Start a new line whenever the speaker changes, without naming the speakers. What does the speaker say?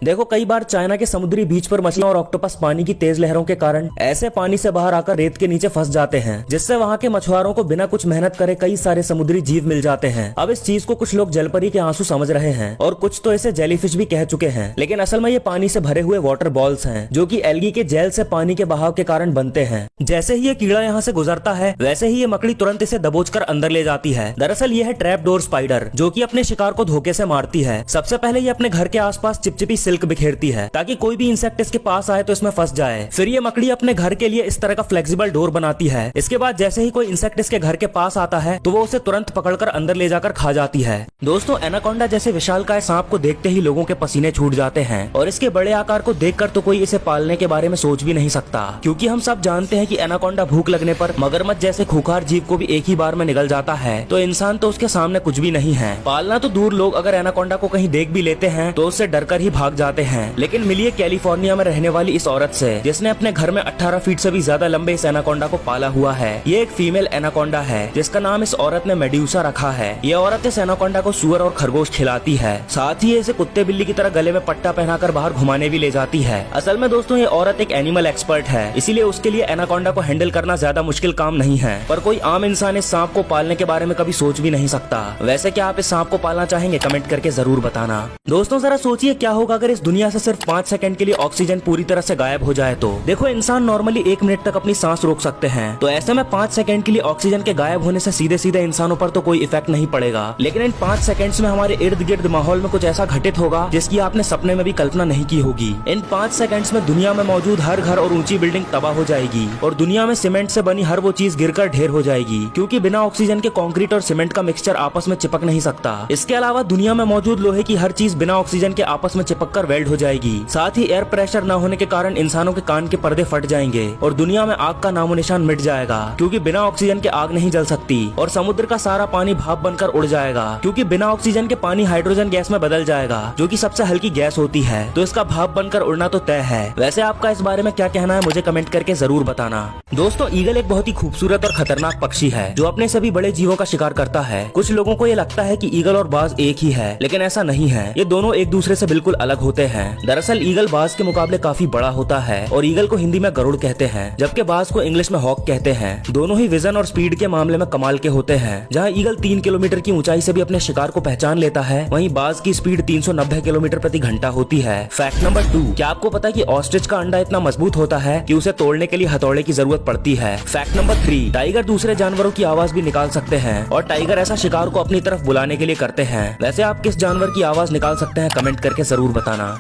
देखो कई बार चाइना के समुद्री बीच पर मछलियां और ऑक्टोपस पानी की तेज लहरों के कारण ऐसे पानी से बाहर आकर रेत के नीचे फंस जाते हैं, जिससे वहां के मछुआरों को बिना कुछ मेहनत करे कई सारे समुद्री जीव मिल जाते हैं। अब इस चीज को कुछ लोग जलपरी के आंसू समझ रहे हैं और कुछ तो इसे जेलीफिश भी कह चुके हैं, लेकिन असल में ये पानी से भरे हुए वाटर बॉल्स हैं, जो कि एल्गी के जेल से पानी के बहाव के कारण बनते हैं। जैसे ही ये कीड़ा यहाँ से गुजरता है, वैसे ही ये मकड़ी तुरंत इसे दबोचकर अंदर ले जाती है। दरअसल ये है ट्रैप डोर स्पाइडर, जो कि अपने शिकार को धोखे से मारती है। सबसे पहले ये अपने घर के आसपास चिपचिपी सिल्क बिखेरती है ताकि कोई भी इंसेक्ट इसके पास आए तो इसमें फंस जाए। फिर ये मकड़ी अपने घर के लिए इस तरह का फ्लेक्सिबल डोर बनाती है। इसके बाद जैसे ही कोई इंसेक्ट इसके घर के पास आता है तो वो उसे तुरंत पकड़कर अंदर ले जाकर खा जाती है। दोस्तों, एनाकोंडा जैसे विशालकाय सांप को देखते ही लोगों के पसीने छूट जाते हैं और इसके बड़े आकार को देखकर तो कोई इसे पालने के बारे में सोच भी नहीं सकता, क्योंकि हम सब जानते हैं कि एनाकोंडा भूख लगने पर मगरमच्छ जैसे खूंखार जीव को भी एक ही बार में निगल जाता है, तो इंसान तो उसके सामने कुछ भी नहीं है। पालना तो दूर, लोग अगर एनाकोंडा को कहीं देख भी लेते हैं तो उससे डरकर ही भाग जाते हैं। लेकिन मिलिए कैलिफोर्निया में रहने वाली इस औरत से, जिसने अपने घर में 18 फीट से भी ज्यादा लंबे इस एनाकोंडा को पाला हुआ है। ये एक फीमेल एनाकोंडा है जिसका नाम इस औरत ने मेड्यूसा रखा है। ये औरत इस एनाकोंडा को सुअर और खरगोश खिलाती है, साथ ही इसे कुत्ते बिल्ली की तरह गले में पट्टा पहनाकर बाहर घुमाने भी ले जाती है। असल में दोस्तों, ये औरत एक एनिमल एक्सपर्ट है, इसीलिए उसके लिए एनाकोंडा को हैंडल करना ज्यादा मुश्किल काम नहीं है। पर कोई आम इंसान इस सांप को पालने के बारे में कभी सोच भी नहीं सकता। वैसे क्या आप इस सांप को पालना चाहेंगे? कमेंट करके जरूर बताना। दोस्तों, जरा सोचिए क्या होगा अगर इस दुनिया से सिर्फ 5 सेकंड के लिए ऑक्सीजन पूरी तरह से गायब हो जाए तो। देखो, इंसान नॉर्मली 1 मिनट तक अपनी सांस रोक सकते हैं, तो ऐसे में 5 सेकंड के लिए ऑक्सीजन के गायब होने से सीधे सीधे इंसानों पर तो कोई इफेक्ट नहीं पड़ेगा, लेकिन इन 5 सेकंड्स में हमारे इर्द गिर्द माहौल में कुछ ऐसा घटित होगा जिसकी आपने सपने में भी कल्पना नहीं की होगी। इन 5 सेकंड्स में दुनिया में मौजूद हर घर और ऊंची बिल्डिंग तबाह हो जाएगी और दुनिया में सीमेंट से बनी हर वो चीज गिरकर ढेर हो जाएगी, क्योंकि बिना ऑक्सीजन के कंक्रीट और सीमेंट का मिक्सचर आपस में चिपक नहीं सकता। इसके अलावा दुनिया में मौजूद लोहे की हर चीज बिना ऑक्सीजन के आपस में चिपक कर वेल्ड हो जाएगी। साथ ही एयर प्रेशर न होने के कारण इंसानों के कान के पर्दे फट जाएंगे और दुनिया में आग का नामो निशान मिट जाएगा, क्योंकि बिना ऑक्सीजन के आग नहीं जल सकती। और समुद्र का सारा पानी भाप बनकर उड़ जाएगा, क्योंकि बिना ऑक्सीजन के पानी हाइड्रोजन गैस में बदल जाएगा, जो कि सबसे हल्की गैस होती है, तो इसका भाप बनकर उड़ना तो तय है। वैसे आपका इस बारे में क्या कहना है, मुझे कमेंट करके जरूर बताना। दोस्तों, ईगल एक बहुत ही खूबसूरत और खतरनाक पक्षी है जो अपने सभी बड़े जीवों का शिकार करता है। कुछ लोगों को ये लगता है कि ईगल और बाज एक ही है, लेकिन ऐसा नहीं है। ये दोनों एक दूसरे से बिल्कुल अलग होते हैं। दरअसल ईगल बाज के मुकाबले काफी बड़ा होता है और ईगल को हिंदी में गरुड़ कहते हैं, जबकि बाज को इंग्लिश में हॉक कहते हैं। दोनों ही विजन और स्पीड के मामले में कमाल के होते हैं। जहाँ ईगल 3 किलोमीटर की ऊंचाई से भी अपने शिकार को पहचान लेता है, वहीं बाज की स्पीड 390 किलोमीटर प्रति घंटा होती है। फैक्ट नंबर 2, क्या आपको पता है कि ऑस्ट्रिच का अंडा इतना मजबूत होता है कि उसे तोड़ने के लिए हथौड़े की जरूरत पड़ती है। फैक्ट नंबर 3, टाइगर दूसरे जानवरों की आवाज भी निकाल सकते हैं और टाइगर ऐसा शिकार को अपनी तरफ बुलाने के लिए करते हैं। वैसे आप किस जानवर की आवाज निकाल सकते हैं? कमेंट करके जरूर बताना।